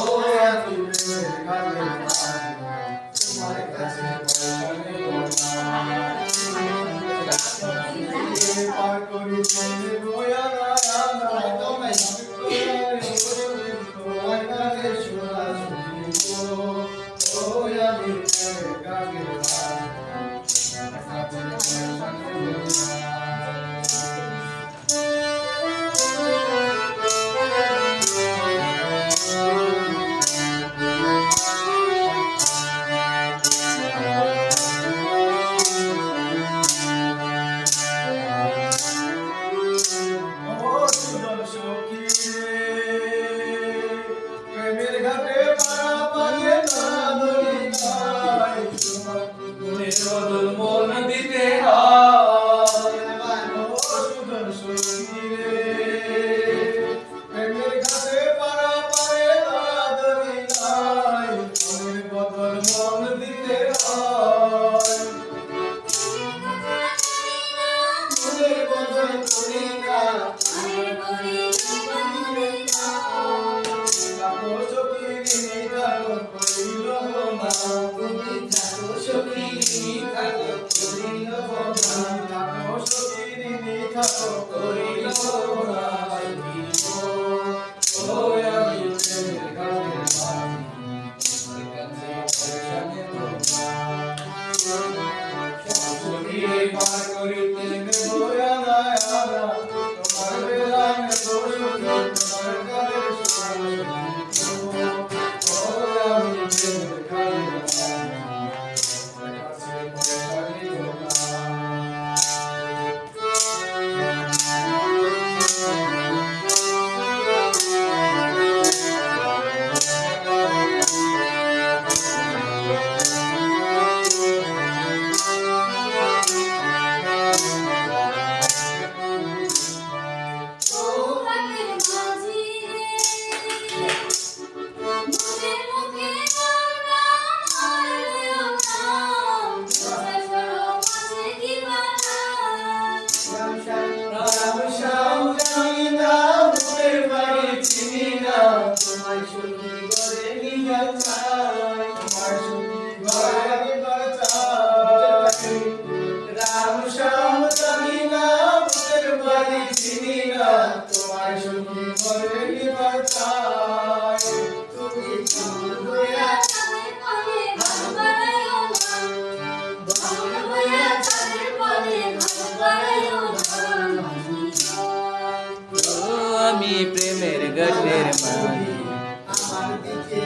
আমি প্রেমের গানের মাঝি তোমার কাছে পয়সা নেব না পার করিতে বয়া না তোমায় তোমার গানের শোনা শুনিব ও আমি প্রেমের গানের মাঝি তোমার কাছে পয়সা নেব না মন দিতে প্রেমের ঘাটে পারা পারে দাদরি নাই মনের বদল মন দিতে মনের বদল করি না পার করিতে বয়া না তোমার বেলায় তোমার কাছে তোমার সুখী ঘরে নিয়ে চাই তোমার সুখী ঘরে নিয়ে চাই রাম শ্যাম জানি না বুকের বাড়ি চিনি না তোমার সুখী ঘরে নিয়ে চাই তুমি ভুল হইয়া তাদের পদে ঘর বাড়াইও না ভুল হইয়া তাদের পদে ঘর বাড়াইও না আমি প্রেমের গানের মাঝি আমার দিকে